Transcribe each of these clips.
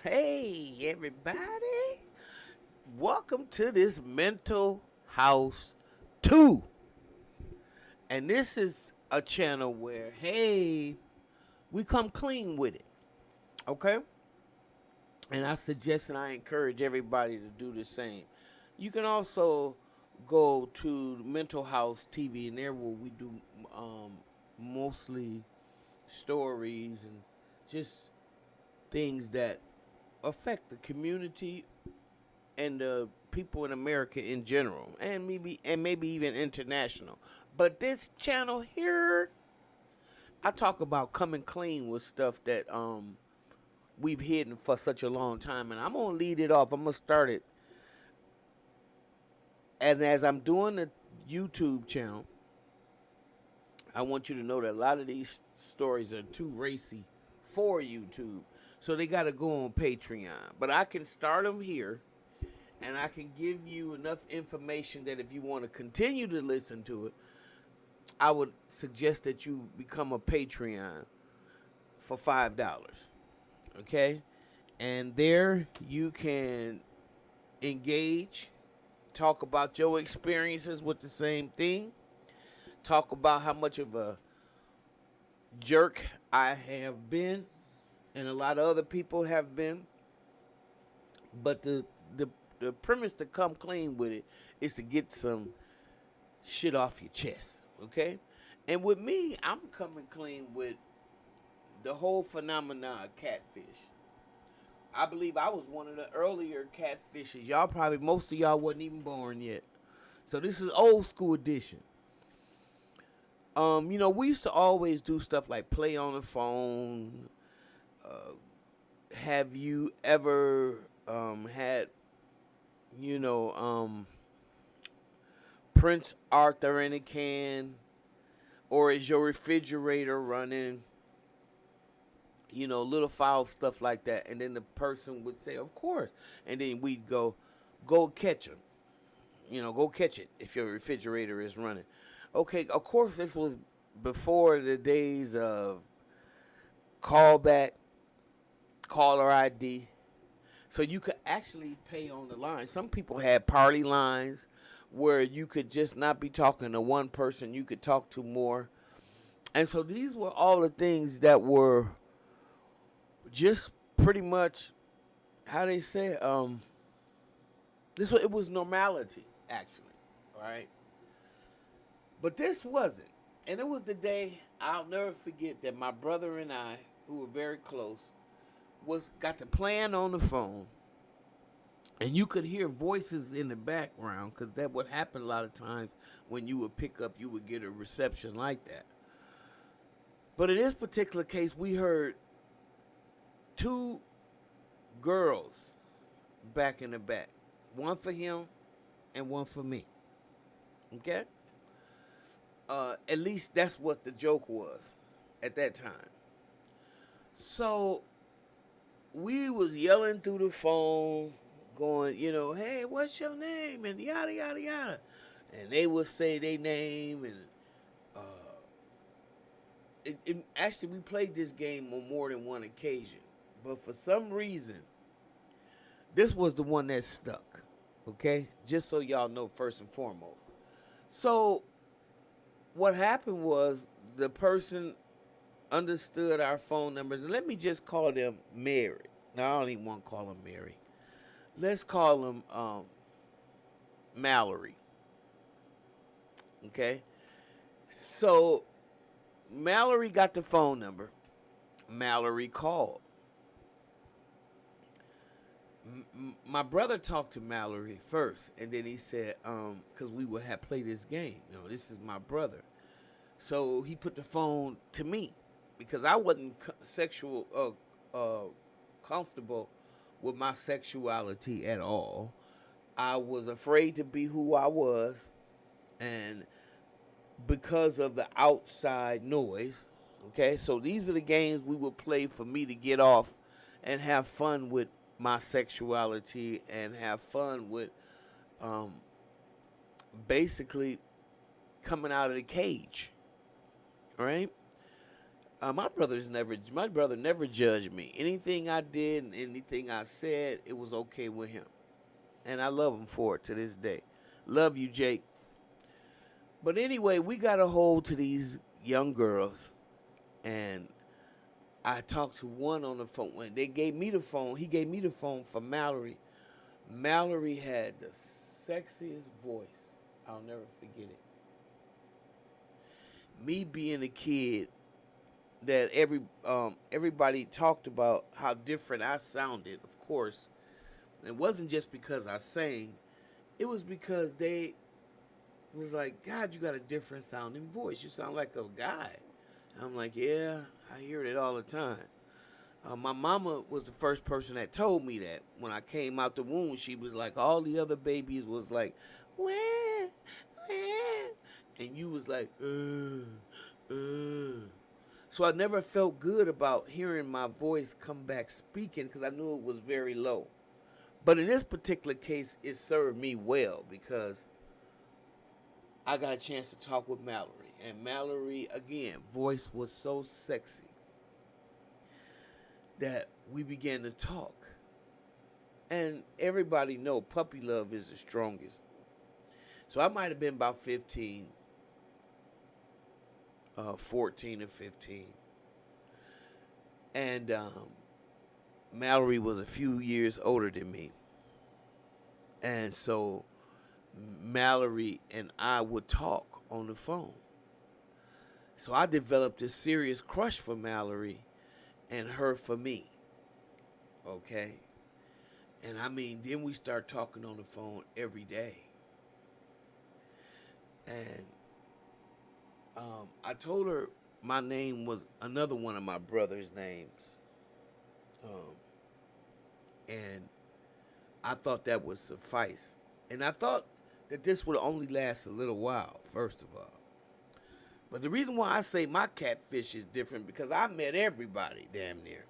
Hey, everybody. Welcome to this Mental House 2. And this is a channel where, hey, we come clean with it. Okay? And I suggest and I encourage everybody to do the same. You can also go to Mental House TV, and there where we do um, mostly stories and just things that affect the community and the people in America in general, and maybe even international. But this channel here, I talk about coming clean with stuff that we've hidden for such a long time, and I'm gonna lead it off. I'm gonna start it, and as I'm doing the YouTube channel, I want you to know that a lot of these stories are too racy for YouTube, so they got to go on Patreon. But I can start them here and I can give you enough information that if you want to continue to listen to it, I would suggest that you become a Patreon for $5. Okay? And there you can engage, talk about your experiences with the same thing, talk about how much of a jerk I have been, and a lot of other people have been. But the the premise to come clean with it is to get some shit off your chest, okay? And with me, I'm coming clean with the whole phenomenon of catfish. I believe I was one of the earlier catfishes. Y'all probably, most of y'all wasn't even born yet. So this is old school edition. We used to always do stuff like play on the phone. Have you ever had, you know, Prince Arthur in a can? Or is your refrigerator running? Little foul stuff like that. And then the person would say, of course. And then we'd go catch them. Go catch it if your refrigerator is running. Okay, of course, this was before the days of callback, caller ID. So you could actually pay on the line. Some people had party lines where you could just not be talking to one person, you could talk to more. And so these were all the things that were just pretty much how they say it was normality actually, all right? But this wasn't. And it was the day I'll never forget that my brother and I, who were very close, was got the plan on the phone, and you could hear voices in the background because that would happen a lot of times when you would pick up, you would get a reception like that. But in this particular case, we heard two girls back in the back, one for him and one for me. Okay? At least that's what the joke was at that time. So we was yelling through the phone, going, hey, what's your name? And yada, yada, yada. And they would say their name. And actually, we played this game on more than one occasion. But for some reason, this was the one that stuck. Okay? Just so y'all know, first and foremost. So what happened was the person understood our phone numbers. And let me just call them Mary. Now, I don't even want to call them Mary. Let's call them Mallory. Okay? So Mallory got the phone number. Mallory called. My brother talked to Mallory first, and then he said, because we would have played this game. This is my brother. So he put the phone to me because I wasn't comfortable with my sexuality at all. I was afraid to be who I was, and because of the outside noise. Okay, so these are the games we would play for me to get off and have fun with my sexuality and have fun with um, basically coming out of the cage. All right. My brother never judged me. Anything I did and anything I said, it was okay with him, and I love him for it to this day. Love you, Jake. But anyway, we got a hold to these young girls, and I talked to one on the phone. When they gave me the phone, he gave me the phone for Mallory. Mallory had the sexiest voice. I'll never forget it. Me being a kid that everybody talked about how different I sounded. Of course, it wasn't just because I sang. It was because they was like, God, you got a different sounding voice. You sound like a guy. I'm like, yeah, I hear it all the time. My mama was the first person that told me that. When I came out the womb, she was like, all the other babies was like, wah, wah. And you was like, So I never felt good about hearing my voice come back speaking because I knew it was very low. But in this particular case, it served me well because I got a chance to talk with Mallory. And Mallory, again, voice was so sexy that we began to talk. And everybody know puppy love is the strongest. So I might have been about 15, 14 or 15. And Mallory was a few years older than me. And so Mallory and I would talk on the phone. So I developed a serious crush for Mallory and her for me. Okay? And I mean, then we start talking on the phone every day. And I told her my name was another one of my brother's names. And I thought that would suffice. And I thought that this would only last a little while, first of all. But the reason why I say my catfish is different because I met everybody damn near.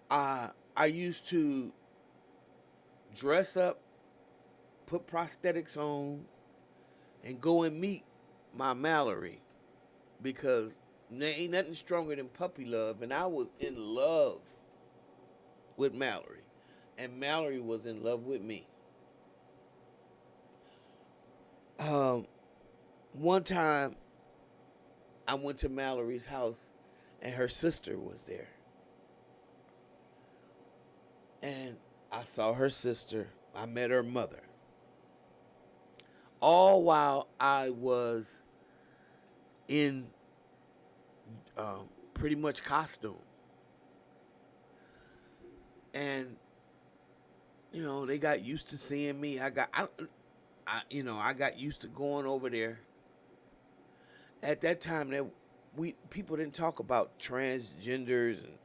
I used to dress up, put prosthetics on, and go and meet my Mallory because there ain't nothing stronger than puppy love, and I was in love with Mallory, and Mallory was in love with me. One time, I went to Mallory's house, and her sister was there. And I saw her sister. I met her mother. All while I was in pretty much costume. And, they got used to seeing me. I got used to going over there. At that time, people didn't talk about transgenders and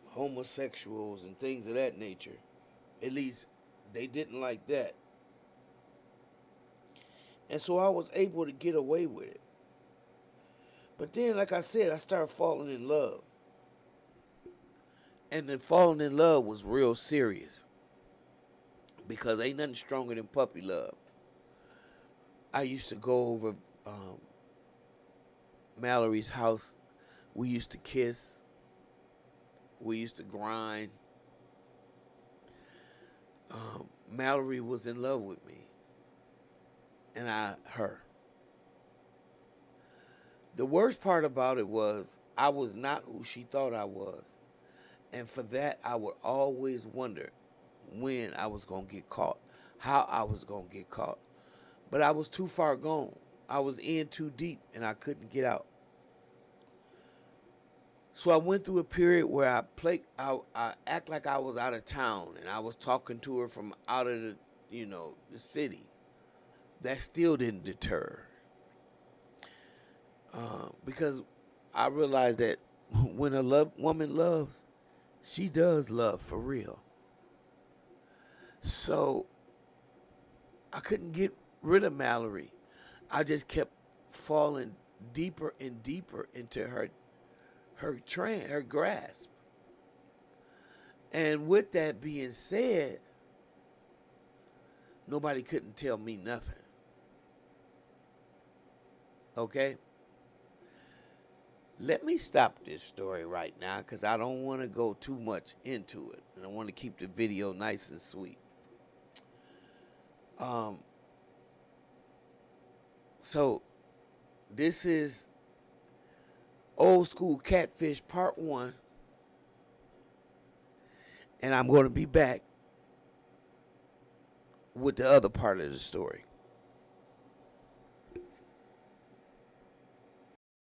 homosexuals and things of that nature. At least they didn't like that. And so I was able to get away with it. But then, like I said, I started falling in love. And then falling in love was real serious. Because ain't nothing stronger than puppy love. I used to go over Mallory's house. We used to kiss. We used to grind. Mallory was in love with me. And her. The worst part about it was I was not who she thought I was. And for that, I would always wonder when I was going to get caught, how I was going to get caught. But I was too far gone. I was in too deep and I couldn't get out. So I went through a period where I act like I was out of town and I was talking to her from out of the city. That still didn't deter. Because I realized that when a woman loves, she does love for real. So I couldn't get rid of Mallory. I just kept falling deeper and deeper into her grasp. And with that being said, nobody couldn't tell me nothing. Okay? Let me stop this story right now because I don't want to go too much into it. And I want to keep the video nice and sweet. So this is Old School Catfish Part 1. And I'm going to be back with the other part of the story.